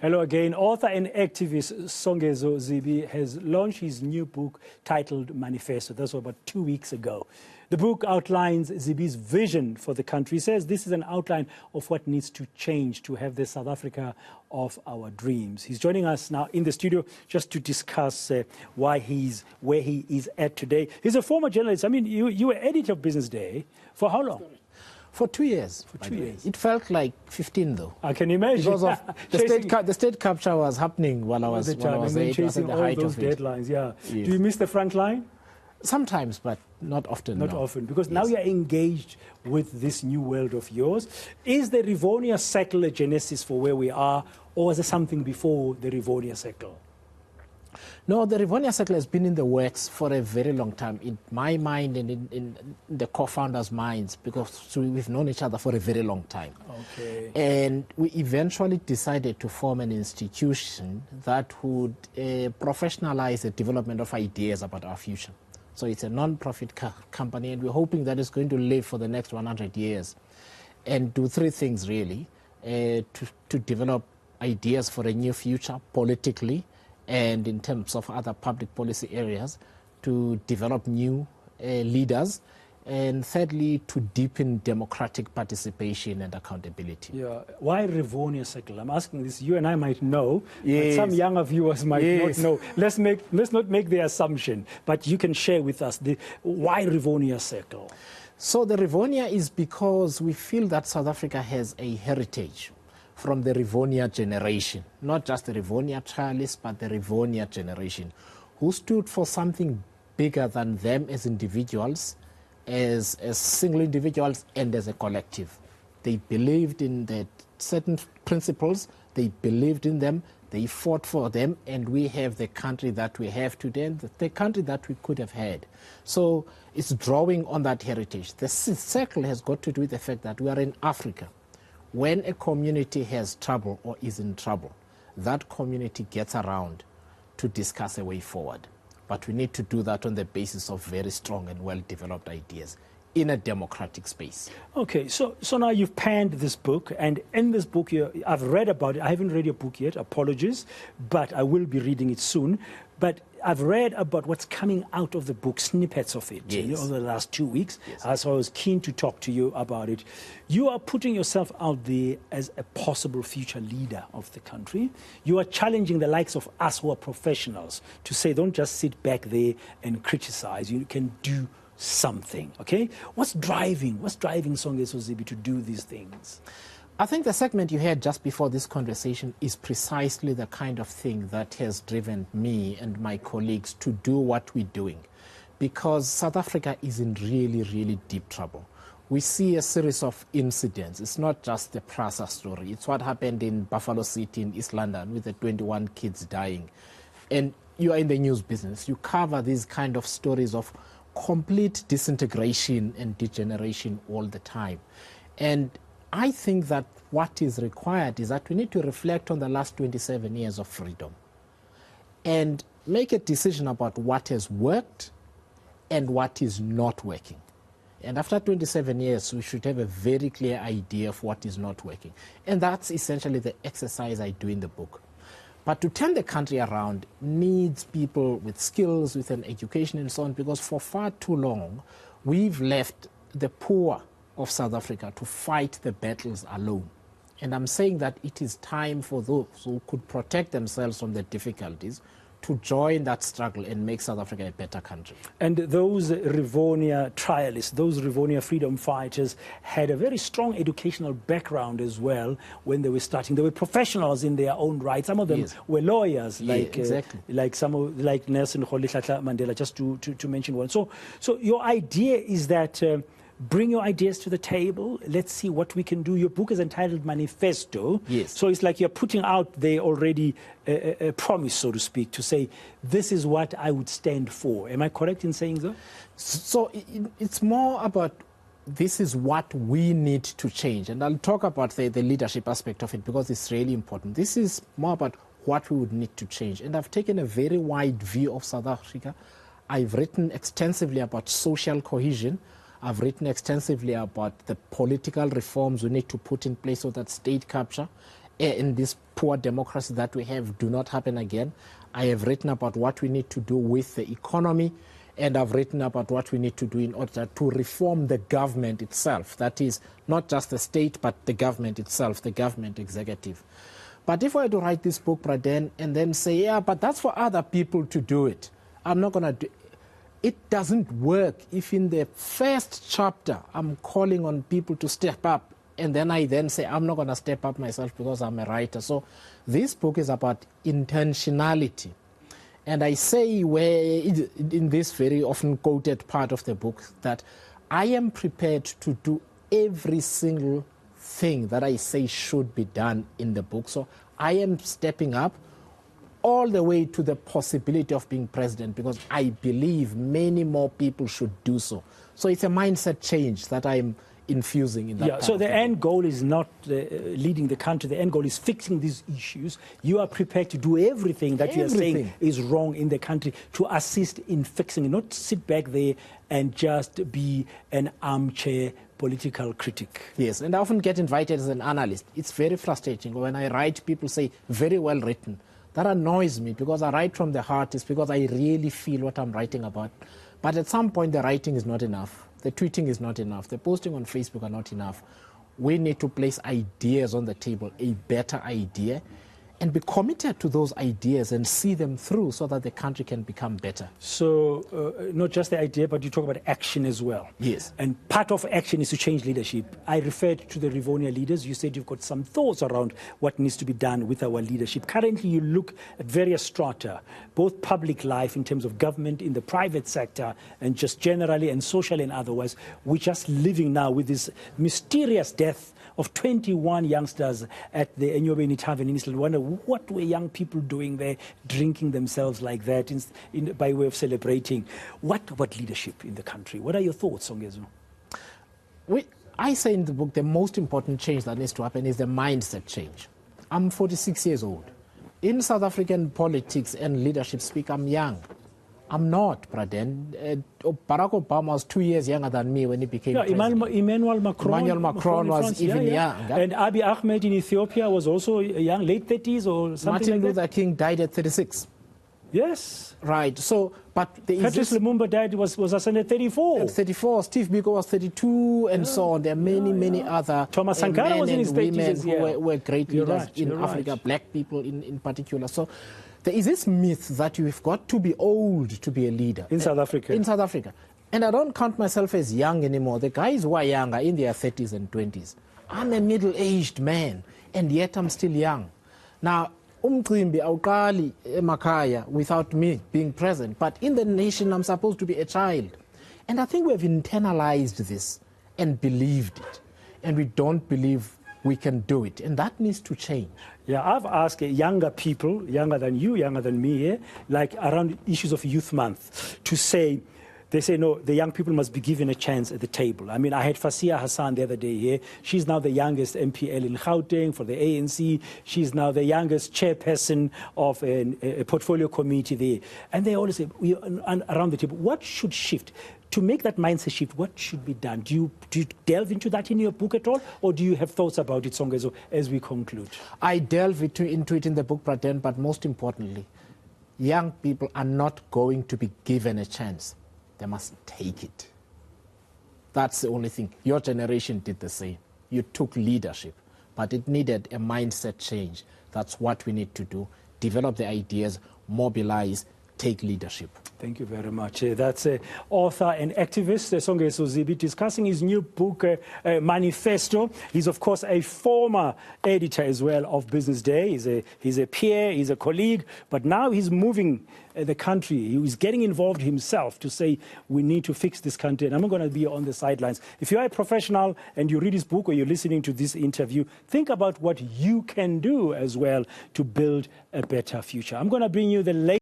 Hello again. Author and activist Songezo Zibi has launched his new book titled Manifesto. That was about 2 weeks ago. The book outlines Zibi's vision for the country. He says this is an outline of what needs to change to have the South Africa of our dreams. He's joining us now in the studio just to discuss where he is at today. He's a former journalist. I mean, you were editor of Business Day for how long? For 2 years. For 2 years. It felt like 15, though. I can imagine. Because of the state capture was happening while I was there. Chasing all those deadlines, yeah. Yes. Do you miss the front line? Sometimes, but not often. Not often, because now you're engaged with this new world of yours. Is the Rivonia cycle a genesis for where we are, or was there something before the Rivonia cycle? No, the Rivonia cycle has been in the works for a very long time, in my mind and in the co-founders' minds, because we've known each other for a very long time. Okay. And we eventually decided to form an institution that would professionalize the development of ideas about our future. So it's a non-profit company, and we're hoping that it's going to live for the next 100 years and do three things, really, to develop ideas for a new future politically, and in terms of other public policy areas, to develop new leaders, and thirdly, to deepen democratic participation and accountability. Yeah. Why Rivonia cycle? I'm asking this. You and I might know, yes, but some younger viewers might not know. Let's not make the assumption, but you can share with us why Rivonia cycle. So the Rivonia is because we feel that South Africa has a heritage from the Rivonia generation, not just the Rivonia trialists, but the Rivonia generation, who stood for something bigger than them as individuals, as single individuals, and as a collective. They believed in the certain principles, they believed in them, they fought for them, and we have the country that we have today, and the country that we could have had. So it's drawing on that heritage. The circle has got to do with the fact that we are in Africa. When a community has trouble or is in trouble, that community gets around to discuss a way forward. But we need to do that on the basis of very strong and well-developed ideas in a democratic space. Okay, so now you've penned this book, and in this book, I've read about it. I haven't read your book yet, apologies, but I will be reading it soon. But I've read about what's coming out of the book, snippets of it, yes, over the last 2 weeks. Yes. So I was keen to talk to you about it. You are putting yourself out there as a possible future leader of the country. You are challenging the likes of us who are professionals to say, don't just sit back there and criticize. You can do something, okay? What's driving Songezo Zibi to do these things? I think the segment you had just before this conversation is precisely the kind of thing that has driven me and my colleagues to do what we're doing, because South Africa is in really, really deep trouble. We see a series of incidents. It's not just the Prasa story. It's what happened in Buffalo City in East London with the 21 kids dying. And you are in the news business. You cover these kind of stories of complete disintegration and degeneration all the time. And I think that what is required is that we need to reflect on the last 27 years of freedom and make a decision about what has worked and what is not working. And after 27 years, we should have a very clear idea of what is not working. And that's essentially the exercise I do in the book. But to turn the country around needs people with skills, with an education and so on, because for far too long, we've left the poor of South Africa to fight the battles alone. And I'm saying that it is time for those who could protect themselves from the difficulties to join that struggle and make South Africa a better country. And those Rivonia trialists, those Rivonia freedom fighters had a very strong educational background as well when they were starting. They were professionals in their own right. Some of them were lawyers, like exactly. like Nelson Rolihlahla Mandela, just to mention one. So your idea is that bring your ideas to the table. Let's see what we can do. Your book is entitled Manifesto. Yes. So it's like you're putting out there already a promise, so to speak, to say, this is what I would stand for. Am I correct in saying so? So it's more about this is what we need to change. And I'll talk about the leadership aspect of it because it's really important. This is more about what we would need to change. And I've taken a very wide view of South Africa. I've written extensively about social cohesion. I've written extensively about the political reforms we need to put in place so that state capture in this poor democracy that we have do not happen again. I have written about what we need to do with the economy, and I've written about what we need to do in order to reform the government itself. That is, not just the state, but the government itself, the government executive. But if I were to write this book, Braden, and then say, yeah, but that's for other people to do it, I'm not going to do it. It doesn't work if in the first chapter I'm calling on people to step up, and then I then say I'm not going to step up myself because I'm a writer. So this book is about intentionality. And I say in this very often quoted part of the book that I am prepared to do every single thing that I say should be done in the book. So I am stepping up all the way to the possibility of being president, because I believe many more people should do so. So it's a mindset change that I'm infusing in that. Yeah, so the end goal is not leading the country. The end goal is fixing these issues. You are prepared to do everything that you are saying is wrong in the country to assist in fixing it, not sit back there and just be an armchair political critic. Yes, and I often get invited as an analyst. It's very frustrating. When I write, people say, very well written. That annoys me, because I write from the heart. It's because I really feel what I'm writing about. But at some point, the writing is not enough. The tweeting is not enough. The posting on Facebook are not enough. We need to place ideas on the table, a better idea, and be committed to those ideas and see them through so that the country can become better. So not just the idea, but you talk about action as well. Yes. And part of action is to change leadership. I referred to the Rivonia leaders. You said you've got some thoughts around what needs to be done with our leadership. Currently, you look at various strata, both public life in terms of government, in the private sector, and just generally and socially and otherwise. We're just living now with this mysterious death of 21 youngsters at the Enyobeni Tavern in Eastland. I wonder what were young people doing there, drinking themselves like that by way of celebrating. What about leadership in the country? What are your thoughts, Songezo? I say in the book the most important change that needs to happen is the mindset change. I'm 46 years old. In South African politics and leadership speak, I'm young. I'm not, Braden. Barack Obama was 2 years younger than me when he became president. Emmanuel Macron was even young. And Abiy Ahmed in Ethiopia was also young, late 30s or something Martin like Luther that. King died at 36. Yes. Right. So, but Patrice Lumumba died, was at 34. At 34. Steve Biko was 32, and so on. There are many other Thomas Sankara was in his 30s who were great leaders in Africa, black people in particular. So there is this myth that you've got to be old to be a leader. In South Africa. In South Africa. And I don't count myself as young anymore. The guys who are young are in their 30s and 20s. I'm a middle-aged man, and yet I'm still young. Now, umcimbi awuqali emakhaya without me being present, but in the nation I'm supposed to be a child. And I think we've internalized this and believed it, and we don't believe we can do it, and that needs to change. Yeah, I've asked younger people, younger than you, younger than me, like around issues of Youth Month, to say, they say, no, the young people must be given a chance at the table. I mean, I had Fasia Hassan the other day here. She's now the youngest MPL in Gauteng for the ANC. She's now the youngest chairperson of a portfolio committee there. And they always say, around the table, what should shift? To make that mindset shift, what should be done? Do you delve into that in your book at all? Or do you have thoughts about it, Songezo, as we conclude? I delve into it in the book, Braden, but most importantly, young people are not going to be given a chance. They must take it. That's the only thing. Your generation did the same. You took leadership, but it needed a mindset change. That's what we need to do. Develop the ideas, mobilize, take leadership. Thank you very much. That's author and activist Songezo Zibi discussing his new book, Manifesto. He's, of course, a former editor as well of Business Day. He's a peer, he's a colleague, but now he's moving the country. He's getting involved himself to say we need to fix this country, and I'm not going to be on the sidelines. If you are a professional and you read his book or you're listening to this interview, think about what you can do as well to build a better future. I'm going to bring you the latest